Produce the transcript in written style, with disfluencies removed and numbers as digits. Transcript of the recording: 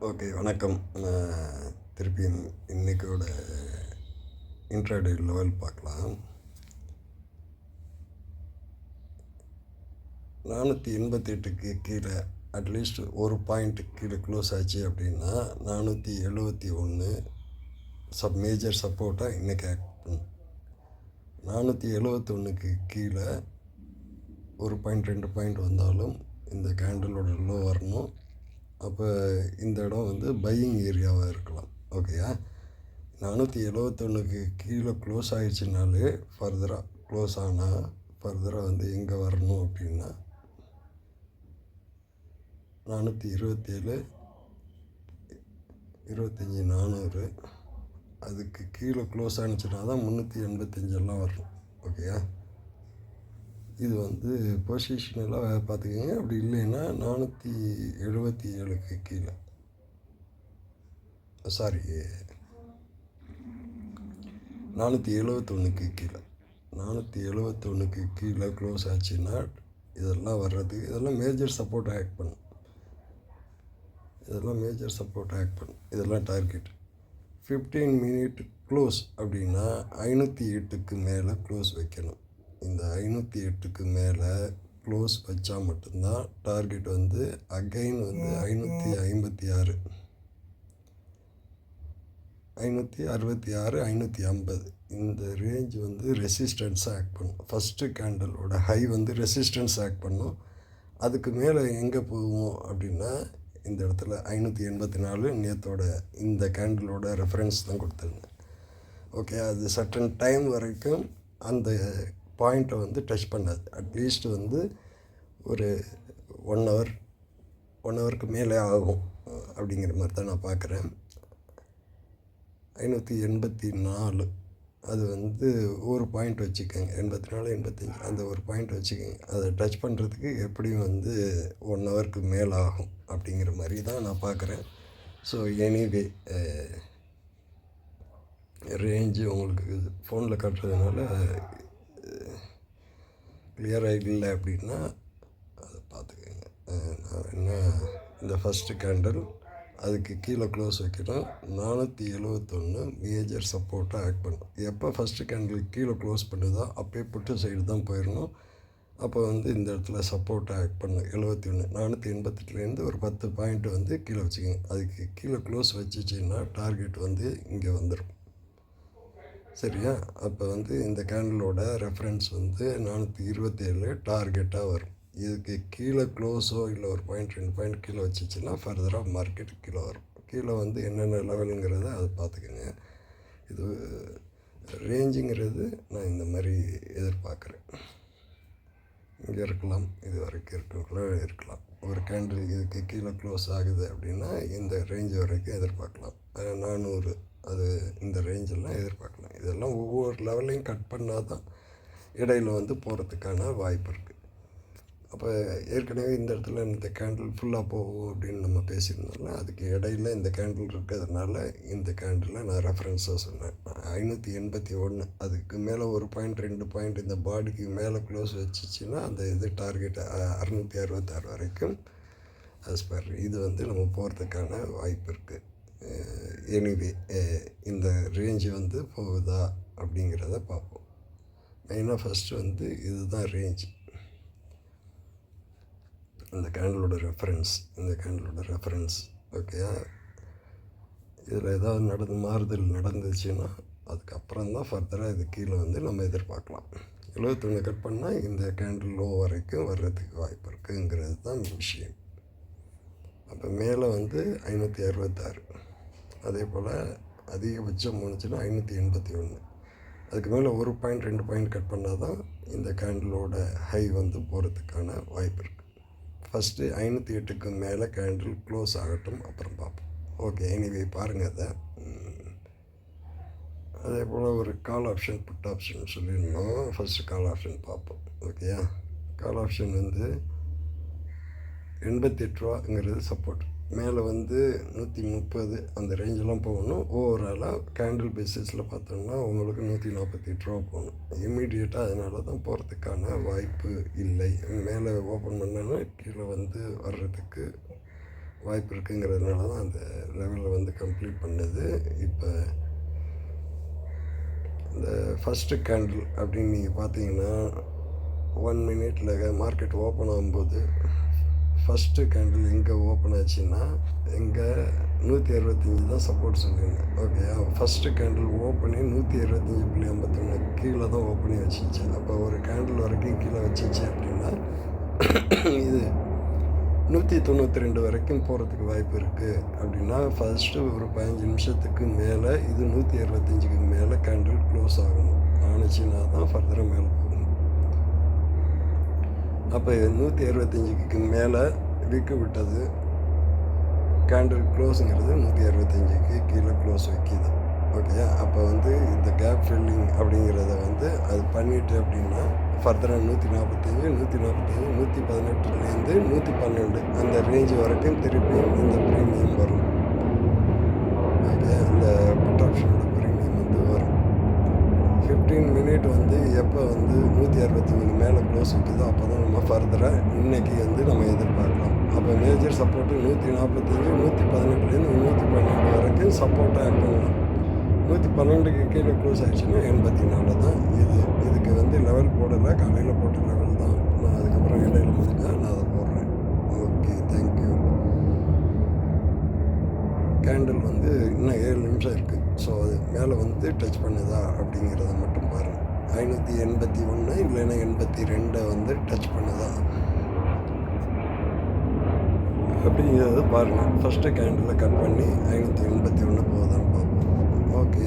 Okay, வணக்கம். திருப்பியும் இன்றைக்கோட intraday level பார்க்கலாம். 488க்கு கீழே அட்லீஸ்ட் ஒரு பாயிண்ட் கீழே க்ளோஸ் ஆச்சு அப்படின்னா 471 மேஜர் சப்போர்ட்டாக இன்றைக்கி ஆக்ட் பண்ணும். 471க்கு கீழே ஒரு பாயிண்ட் 2 பாயிண்ட் வந்தாலும் இந்த கேண்டலோட லோ வரணும். அப்போ இந்த இடம் வந்து பையிங் ஏரியாவாக இருக்கலாம். ஓகேயா, 471க்கு கீழே க்ளோஸ் ஆகிடுச்சினாலே ஃபர்தராக க்ளோஸ் ஆனால் ஃபர்தராக வந்து எங்கே வரணும் அப்படின்னா 427, 25, 400 அதுக்கு கீழே க்ளோஸ் ஆனிச்சுன்னா தான் 385 வரணும். ஓகேயா, இது வந்து பொசிஷனெல்லாம் பார்த்துக்கோங்க. அப்படி இல்லைன்னா 477க்கு கீழே, சாரி 471க்கு கீழே, 471க்கு கீழே க்ளோஸ் ஆச்சுன்னா இதெல்லாம் வர்றது, இதெல்லாம் மேஜர் சப்போர்ட் ஆக்ட் பண்ணும். இதெல்லாம் டார்கெட் 15 மினிட் க்ளோஸ் அப்படின்னா 508க்கு மேலே க்ளோஸ் வைக்கணும். இந்த 508க்கு மேலே க்ளோஸ் வச்சா மட்டும்தான் டார்கெட் வந்து அகைன் வந்து 556, 566, 550 இந்த ரேஞ்ச் வந்து ரெசிஸ்டன்ஸாக ஆக்ட் பண்ணும். ஃபஸ்ட்டு கேண்டலோட ஹை வந்து ரெசிஸ்டன்ஸ் ஆக்ட் பண்ணும். அதுக்கு மேலே எங்கே போகும் அப்படின்னா இந்த இடத்துல 584 நேற்றோட இந்த கேண்டலோட ரெஃபரன்ஸ் தான் கொடுத்துருந்தேன். ஓகே, அது சர்டன் டைம் வரைக்கும் அந்த பாயிண்ட்டை வந்து டச் பண்ணாது. அட்லீஸ்ட் வந்து ஒரு 1 ஹவருக்கு மேலே ஆகும் அப்படிங்கிற மாதிரி தான் நான் பார்க்குறேன். 584 அது வந்து ஒரு பாயிண்ட் வச்சுக்கோங்க. 84, 85 அந்த ஒரு பாயிண்ட் வச்சுக்கோங்க. அதை டச் பண்ணுறதுக்கு எப்படியும் வந்து 1 ஹவருக்கு மேலே ஆகும் அப்படிங்கிற மாதிரி தான் நான் பார்க்குறேன். ஸோ எனிவே ரேஞ்சு உங்களுக்கு ஃபோனில் காட்டுறதுனால கிளியராக இல்லை அப்படின்னா அதை பார்த்துக்கோங்க. நான் என்ன இந்த ஃபஸ்ட்டு கேண்டல் அதுக்கு கீழே க்ளோஸ் வைக்கணும். 471 மேஜர் சப்போர்ட்டாக ஆக்ட் பண்ணும். எப்போ ஃபஸ்ட்டு கேண்டில் கீழே க்ளோஸ் பண்ணுதோ அப்போயே புட்டு சைடு தான் போயிடணும். அப்போ வந்து இந்த இடத்துல சப்போர்ட்டாக ஆக்ட் பண்ணும். 71, 488லேருந்து ஒரு 10 பாயிண்ட் வந்து கீழே வச்சுக்கோங்க. அதுக்கு கீழே க்ளோஸ் வச்சுச்சின்னா டார்கெட் வந்து இங்கே வந்துடும். சரியா, அப்போ வந்து இந்த கேண்டலோட ரெஃபரன்ஸ் வந்து 427 டார்கெட்டாக வரும். இதுக்கு கீழே க்ளோஸோ இல்லை ஒரு பாயிண்ட் 2 பாயிண்ட் கீழே வச்சிச்சின்னா ஃபர்தராக மார்க்கெட் கீழே வரும். கீழே வந்து என்னென்ன லெவலுங்கிறத அதை பார்த்துக்கோங்க. இது ரேஞ்சுங்கிறது நான் இந்த மாதிரி எதிர்பார்க்குறேன். இங்கே இருக்கலாம், இது வரைக்கும் இருக்கலாம். ஒரு கேண்டில் இதுக்கு கீழே க்ளோஸ் ஆகுது அப்படின்னா இந்த ரேஞ்ச் வரைக்கும் எதிர்பார்க்கலாம். 400 அது இந்த ரேஞ்செல்லாம் எதிர்பார்க்கலாம். இதெல்லாம் ஒவ்வொரு லெவலையும் கட் பண்ணால் தான் இடையில் வந்து போகிறதுக்கான வாய்ப்பு இருக்குது. அப்போ ஏற்கனவே இந்த இடத்துல இந்த கேண்டில் ஃபுல்லாக போகும் அப்படின்னு நம்ம பேசியிருந்தோம்ல, அதுக்கு இடையில் இந்த கேண்டில் இருக்கிறதுனால இந்த கேண்டில் நான் ரெஃபரன்ஸாக சொன்னேன். 581 அதுக்கு மேலே ஒரு பாயிண்ட் 2 பாயிண்ட் இந்த பாடிக்கு மேலே க்ளோஸ் வச்சிச்சின்னா அந்த இது டார்கெட் 666 வரைக்கும் ஆஸ்பர் இது வந்து நம்ம போகிறதுக்கான வாய்ப்பு இருக்குது. எனிவே இந்த ரேஞ்சு வந்து போகுதா அப்படிங்கிறத பார்ப்போம். மெயினாக ஃபஸ்ட்டு வந்து இதுதான் ரேஞ்சு. இந்த கேண்டலோட ரெஃபரன்ஸ் ஓகேயா. இதில் ஏதாவது மாறுதல் நடந்துச்சுன்னா அதுக்கப்புறம் தான் ஃபர்தராக இது கீழே வந்து நம்ம எதிர்பார்க்கலாம். 71 கட் பண்ணால் இந்த கேண்டில் லோ வரைக்கும் வர்றதுக்கு வாய்ப்பு இருக்குங்கிறது தான் விஷயம். அப்போ மேலே வந்து 566, அதே போல் அதிகபட்சம் போணுச்சுன்னா 581. அதுக்கு மேலே ஒரு பாயிண்ட் 2 பாயிண்ட் கட் பண்ணால் தான் இந்த கேண்டிலோட ஹை வந்து போகிறதுக்கான வாய்ப்பு இருக்குது. ஃபஸ்ட்டு 508க்கு மேலே கேண்டில் க்ளோஸ் ஆகட்டும், அப்புறம் பார்ப்போம். ஓகே, எனிவே பாருங்கள் அதை. அதே போல் ஒரு கால் ஆப்ஷன், புட் ஆப்ஷன் சொல்லியிருந்தோம். ஃபஸ்ட்டு கால் ஆப்ஷன் பார்ப்போம். ஓகேயா, கால் ஆப்ஷன் வந்து 88 ரூபாங்கிறது சப்போர்ட். மேலே வந்து 130 அந்த ரேஞ்செல்லாம் போகணும். ஓவராலாக கேண்டில் பேசிஸில் பார்த்தோம்னா உங்களுக்கு 148 ரூபா போகணும். இம்மீடியட்டாக அதனால தான் போகிறதுக்கான வாய்ப்பு இல்லை. மேலே ஓப்பன் பண்ணாலும் கீழே வந்து வர்றதுக்கு வாய்ப்பு இருக்குங்கிறதுனால தான் அந்த லெவலில் வந்து கம்ப்ளீட் பண்ணுது. இப்போ இந்த ஃபஸ்ட்டு கேண்டில் அப்படின்னு நீங்கள் பார்த்தீங்கன்னா 1 மினிட்ல மார்க்கெட் ஓப்பன் ஆகும்போது ஃபஸ்ட்டு கேண்டில் எங்கே ஓப்பன் ஆச்சுன்னா எங்கே 165 தான் சப்போர்ட் சொல்லியிருந்தேன். ஓகேயா, ஃபஸ்ட்டு கேண்டில் ஓப்பனே 165.51 கீழே தான் ஓப்பனே வச்சிச்சு. அப்போ ஒரு கேண்டில் வரைக்கும் கீழே வச்சிச்சு அப்படின்னா இது 192 வரைக்கும் போகிறதுக்கு வாய்ப்பு இருக்குது. அப்படின்னா ஃபஸ்ட்டு ஒரு 15 நிமிஷத்துக்கு மேலே இது 165க்கு மேலே கேண்டில் க்ளோஸ் ஆகணும். ஆணுச்சுன்னா தான் ஃபர்தராக மேலே போகணும். அப்போ 165க்கு மேலே விற்க விட்டது கேண்டில் க்ளோஸுங்கிறது 165க்கு கீழே க்ளோஸ் வைக்கிது. ஓகே, அப்போ வந்து இந்த கேப் ஃபில்லிங் அப்படிங்கிறத வந்து அது பண்ணிட்டு அப்படின்னா ஃபர்தராக 145, 118லேருந்து 112 அந்த ரேஞ்சு வரைக்கும் திருப்பி இந்த ப்ரீமியம் வரும். ஓகே, இந்த புட் ஆப்ஷனோட ப்ரீமியம் வந்து வரும். 15 மினிட் வந்து எப்போ வந்து 165 மேலே க்ளோஸ் வைக்குதோ அப்போ தான் நம்ம ஃபர்தராக இன்றைக்கி வந்து நம்ம எதிர்பார்க்கலாம். அப்போ மேஜர் சப்போர்ட்டு 145, 118லேருந்து 112 வரைக்கும் சப்போர்ட்டாக ஆக்ட் பண்ணலாம். 112க்கு கீழே க்ளோஸ் ஆகிடுச்சுன்னா 84 தான். இதுக்கு வந்து லெவல் போடலை, காலையில் போட்ட லெவல் தான். நான் அதுக்கப்புறம் இடையில முடிஞ்சால் நான் அதை போடுறேன். Okay, thank you. கேண்டில் வந்து இன்னும் 7 நிமிஷம் இருக்குது. ஸோ அது மேலே வந்து டச் பண்ணுதா அப்படிங்கிறத மட்டும் பாருங்கள். 581 இல்லைன்னா 82 வந்து டச் பண்ணுதா அப்படிங்கிறத பாருங்கள். ஃபஸ்ட்டு கேண்டில் கட் பண்ணி 581 போகுதான்னு பார்ப்போம். ஓகே.